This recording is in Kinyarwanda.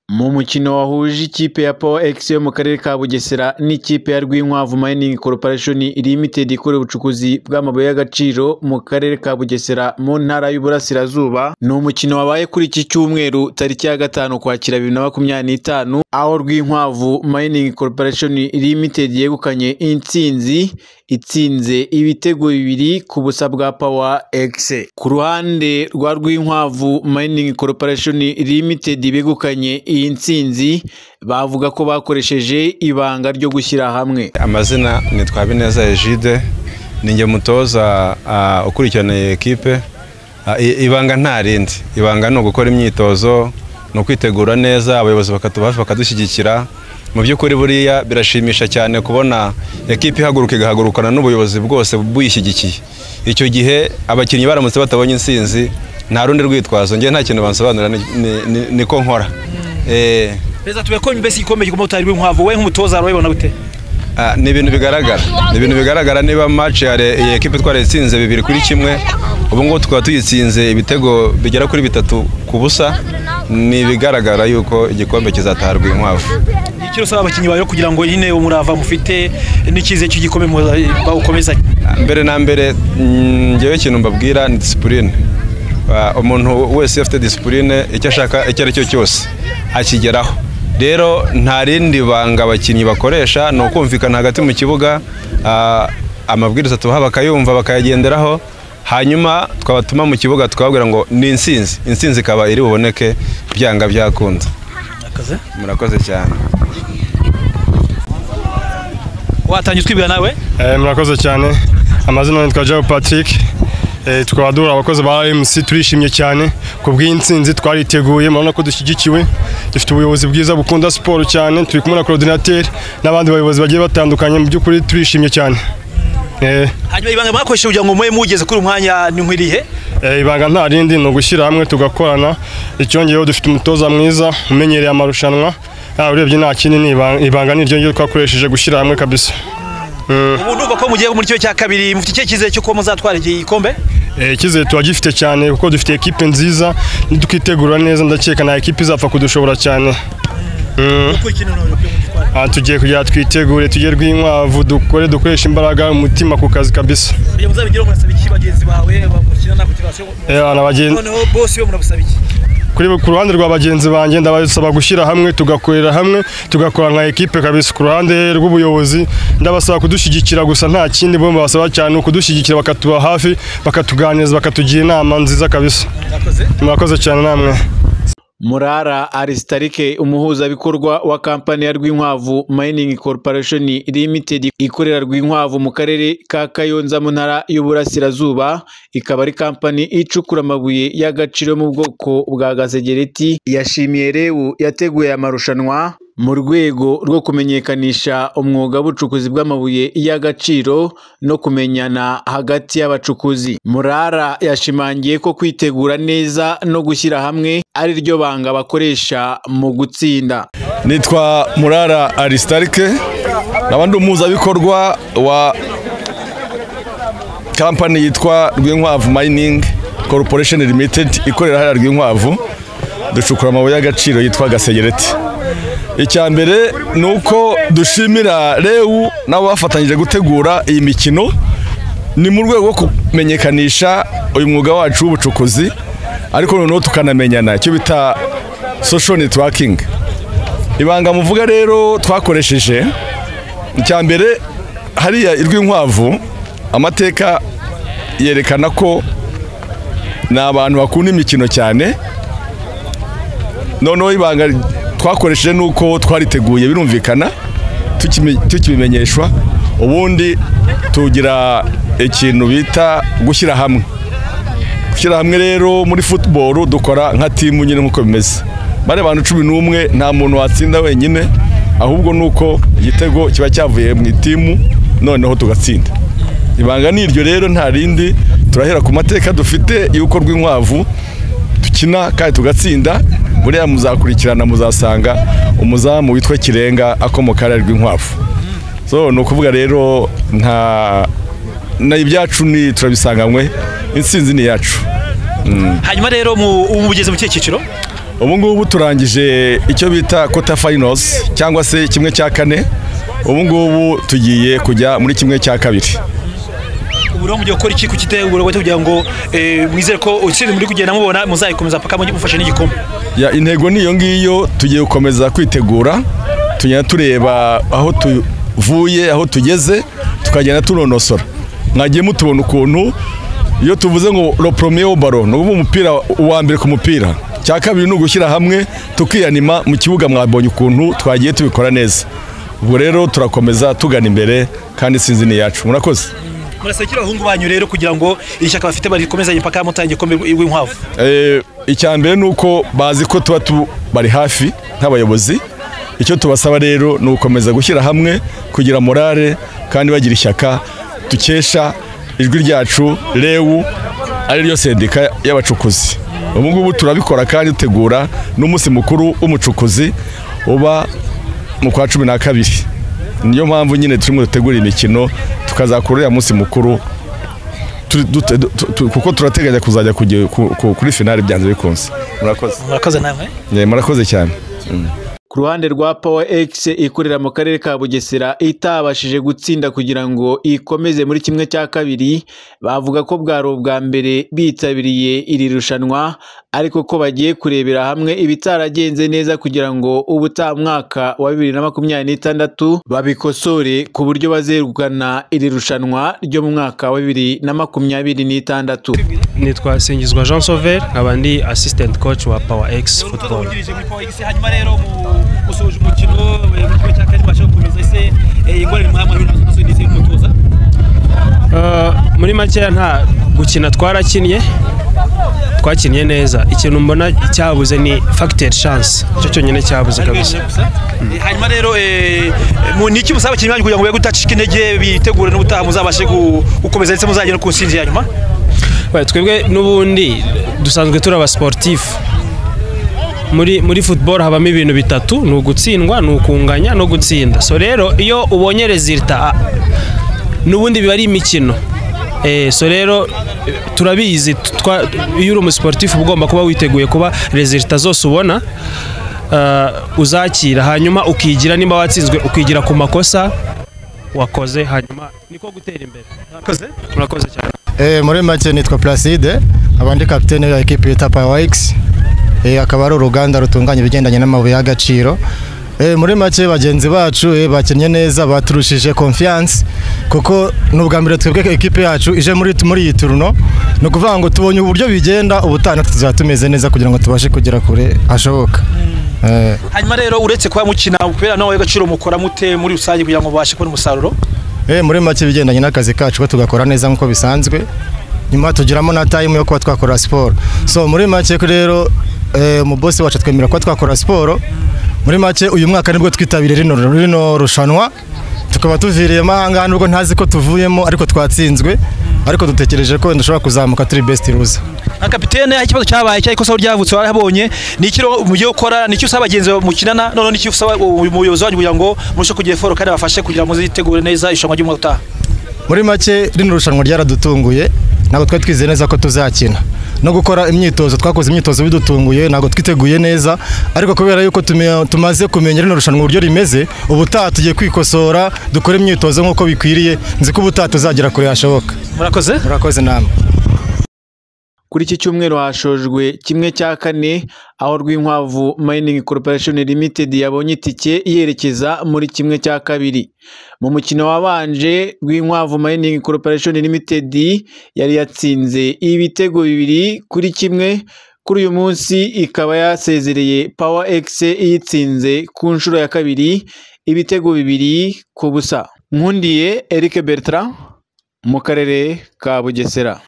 Mu mukino wahuje ikipe ya Power X yo mu karere ka Bugesera n'ikipe ya Rwinkwavu Mining Corporation Limited ikora ubucukuzi bw'amabuye y'agaciro mu karere ka Bugesera mu ntara y'Uburasirazuba, ni umukino wabaye kuri iki cyumweru tariki ya 5 Ukwakira 2025, aho Rwinkwavu Mining Corporation Limited yegukanye intsinzi itsinze ibitego 2 ku busa bwa Power X. Ku ruhande rwa Rwinkwavu Mining Corporation Limited begukanye iyi ntsinzi bavuga ko bakoresheje ibanga ryo gushyira hamwe. Amazina ni Twabineza Egide, ninjye mutoza ukurikirana equipe. Ibanga nta rindi, ibanga no gukora imyitozo no kwitegura neza, abayobozi bakatubafa bakadushyigikira. Mu by'ukuri buriya birashimisha cyane kubona equipe igahagurukana n'ubuyobozi bwose buyishyigikiye. Icyo gihe abakinnyi baramutse batabonye intsinzi nta rundi rwitwazo, ngiye nta kintu bansobanura niko nkora. Beza tubekonye mbese igikombe gikomo utari Rwinkwavu, we nk'umutoza arabibona gute? Ni ibintu bigaragara, niba match ya equipe twaretsinze 2-1, ubu ngo tukaba tuyitsinze ibitego bigera kuri 3 ku busa, ni bigaragara yuko igikombe kizataha Rwinkwavu. Ikiro saba abakinnyi bayo kugira ngo nyine umurava mufite n'ikize cy'igikombe bawukomeza. Mbere na mbere ngewe kintu mbabwira ni discipline. Umuntu wese afite discipline, icyo ashaka icyo ari cyo cyose akigeraho. Rero nta rindi banga abakinnyi bakoresha, no kumvikana hagati mu kibuga, amabwiriza tubaha bakayumva bakayagenderaho, hanyuma twabatuma mu kibuga tukababwira ngo ni intsinzi ikaba iri buboneke byanga byakunda. Murakoze cyane. Watangiye twibira nawe? Murakoze cyane. Amazina ni Twajao Patrick. Tukabadura abakozi ba MC, turishimye cyane ku bw'intsinzi twariteguye, murabona ko dushyigikiwe, dufite ubuyobozi bwiza bukunda siporo cyane, turi kumwe na coordinateur n'abandi bayobozi bagiye batandukanye, mu by'ukuri turishimye cyane. Hanyuma ibanga mwakoresheje kugira ngo mugeze kuri umwanya ni nkwirihe? Ibanga nta rindi, no gushyira hamwe tugakorana. Icyongeyeho dufite umutoza mwiza umenyereye amarushanwa, urebye nta kindi, ni ibanga niryo ngiro twakoresheje gushyira hamwe kabisa. Ubu ndumva ko mugiye muri cyo cya kabiri, mufite icyizere cyo ko muzatwara igikombe? Icyizere twagifite cyane kuko dufite equipe nziza, nidukitegura neza ndakeka na equipe izapfa kudushobora cyane. Tugiye kujya twitegure, tujye Rwinkwavu dukoresha imbaraga umutima ku kazi kabisa. Muzabigiraho murasaba iki bagenzi bawe bamukina na motivation? Noneho boss yo murabusaba iki? Ku ruhande rwa bagenzi banjye ndabasaba gushyira hamwe, tugakorera hamwe, tugakora nka equipe kabisa. Ku ruhande rw'ubuyobozi ndabasaba kudushyigikira gusa, nta kindi bomba basaba cyane kudushyigikira, bakatuba hafi, bakatuganiriza, bakatugira inama nziza kabisa. Murakoze cyane namwe. Murara Aristarike, umuhuzabikorwa wa kampani ya Rwinkwavu Mining Corporation Limited ikorera Rwinkwavu mu karere ka Kayonza mu ntara y'Uburasirazuba, ikaba ari kampani icukura amabuye y'agaciro mu bwoko bwa gasegereti, yashimiye Rewu yateguye amarushanwa mu rwego rwo kumenyekanisha umwuga w'ubucukuzi bw'amabuye y'agaciro no kumenyana hagati y'abacukuzi. Murara yashimangiye ko kwitegura neza no gushyira hamwe ari ryo banga bakoresha mu gutsinda. Nitwa Murara Aristarike, n'abandi umuhuzabikorwa wa kampani yitwa Rwinkwavu Mining Corporation Limited ikorera hariya Rwinkwavu, ducukura amabuye y'agaciro yitwa gasegereti. Icyambere nuko dushimira Rewu nabo bafatanyije gutegura iyi mikino, ni mu rwego rwo kumenyekanisha uyu mwuga wacu w'ubucukuzi, ariko noneho tukanamenyana, icyo bita social networking. Ibanga muvuga rero twakoresheje, icyambere hariya Rwinkwavu amateka yerekana ko ni abantu bakunda imikino cyane. Noneho ibanga twakoresheje nuko twariteguye, birumvikana tukibimenyeshwa, ubundi tugira ikintu bita gushyira hamwe. Gushyira hamwe rero muri football dukora nka timu nyine nkuko bimeze, bari abantu 11, nta muntu watsinda wenyine, ahubwo nuko igitego kiba cyavuye mu timu noneho tugatsinda. Ibanga niryo rero nta rindi, turahera ku mateka dufite yuko Rwinkwavu dukina kandi tugatsinda. Buriya muzakurikirana muzasanga umuzamu witwa Kirenga akomoka ari Rwinkwavu. So no kuvuga rero na ibyacu ni turabisanganywe, intsinzi ni yacu. Hanyuma rero mugeze mu cyiciro? ubu ngubu turangije icyo bita quarter finals cyangwa se kimwe cya kane. Ubu ngubu tugiye kujya muri kimwe cya kabiri. Ubu rero mugiye gukora iki ku kiteguro kugira ngo mwizere ko utsinze muri kugenda mubona muzayikomeza paka mufashe n'igikombe? Ya intego niyo ngiyo, tugiye gukomeza kwitegura, tugenda tureba aho tuvuye aho tugeze, tukagenda tunonosora. Mwagiye mutubona ukuntu iyo tuvuze ngo le premier ballon no umupira wa mbere ku mupira, cya kabiri no gushyira hamwe tukiyanima mu kibuga. Mwabonye ukuntu twagiye tubikora neza. Ubwo rero turakomeza tugana imbere kandi sinzi ni yacu. Murakoze. Murasekira abahungu banyu rero kugira ngo ishyaka bafite barikomezanye paka mutangiye kombe w'inkwavu. Icyambere nuko bazi ko tuba bari hafi nk'abayobozi. Icyo tubasaba rero ni ukomeza gushyira hamwe kugira morale kandi bagira ishyaka tukesha ijwi ryacu Lewu ari ryo sendika y'abacukuzi. Ubu ngubu turabikora kandi dutegura n'umunsi mukuru w'umucukuzi uba mu kwa 12. Niyo mpamvu nyine turimo dutegura imikino tukazakurira munsi mukuru kuko turateganya kuzajya kuri finale byanze bikunze. Murakoze namwe. Murakoze cyane. Ku ruhande rwa Power X ikorera mu karere ka Bugesera itabashije gutsinda kugira ngo ikomeze muri kimwe cya kabiri, bavuga ko bwari ubwa mbere bitabiriye iri rushanwa, ariko ko bagiye kurebera hamwe ibitaragenze neza kugira ngo ubutaha mwaka wa 2026 babikosore ku buryo bazegukana iri rushanwa ryo mu mwaka wa 2026. Nitwa Singizwa Jean Sauver, nkaba ndi assistant coach wa Power X Football. Hanyuma rero musoje umukino mu cya kane basho gukomeza ese ingorane muhamwe n'unazo ndetse n'umutoza. Muri make nta gukina twakinnye neza. Ikintu mbona cyabuze ni factor chance, cyo cyonyine cyabuze kabisa. Hanyuma rero niki musaba kinyi kugira ngo gutacika intege bitegure n'ubutaha muzabashe gukomeza ndetse muzagera ku nsinzi ya nyuma? Twebwe n'ubundi dusanzwe turi aba sportif. Muri football habamo ibintu bitatu: ni ugutsindwa, ni ukunganya no gutsinda. So rero iyo ubonye resultat n'ubundi biba ari imikino. So rero turabizi iyo uri umusportif ugomba kuba witeguye kuba resultat zose ubona uzakira, hanyuma ukigira nimba watsinzwe ukigira ku makosa wakoze, hanyuma niko gutera imbere. Murakoze cyane. Muri make nitwa Placide, abandi capitaine ya equipe ya Power X. Akaba ari uruganda rutunganya ibigendanye n'amabuye y'agaciro. Muri make bagenzi bacu bakinnye neza, baturushije confiance kuko n'ubwa mbere twebwe equipe yacu ije muri iyi turno, no kuvuga ngo tubonye uburyo bigenda, ubutana tuzatumeze neza kugira ngo tubashe kugera kure ashoboka. Hanyuma rero uretse kuba mukina kubera nawe y'agaciro mukora mute muri rusange kugira ngo babashe kubona umusaruro? Muri make bigendanye n'akazi kacu ko tugakora neza nkuko bisanzwe, nyuma tugiramo na time yo kuba twakora sport. So muri make rero mu boss wacu twemera ko twakora sport. Muri make uyu mwaka nibwo twitabire rino rushanwa, tukaba tuviriye mahanga nubwo ntazi ko tuvuyemo, ariko twatsinzwe, ariko dutekereje ko dushobora kuzamuka turi best loser. Nka kapitene ikibazo cyabaye cy'ikosa ryavutse warabonye, ni ikiro mu gihe ukora, ni cyo usaba bagenzi mukinana, none ni cyo usaba umuyobozi wanyu kugira ngo mushe kugiye foro kandi bafashe kugira ngo zitegure neza ishanwa ry'umwaka utaha? Muri make rino rushanwa ryaradutunguye, ntabwo twari twizeye neza ko tuzakina no gukora imyitozo. Twakoze imyitozo bidutunguye, ntabwo twiteguye neza, ariko kubera yuko tumaze kumenya rino rushanwa uburyo rimeze, ubutaha tugiye kwikosora dukora imyitozo nk'uko bikwiriye, nzi ko ubutaha tuzagera kure hashoboka. Murakoze namwe. Kuri iki cyumweru hashojwe kimwe cya kane, aho Rwinkwavu Mining Corporation Limited yabonye itike yerekeza muri kimwe cya kabiri. Mu mukino wabanje, Rwinkwavu Mining Corporation Limited yari yatsinze ibitego 2-1. Kuri uyu munsi ikaba yasezereye Power X iyitsinze ku nshuro ya kabiri ibitego 2-0. Nkundiye Eric Bertrand mu karere ka Bugesera.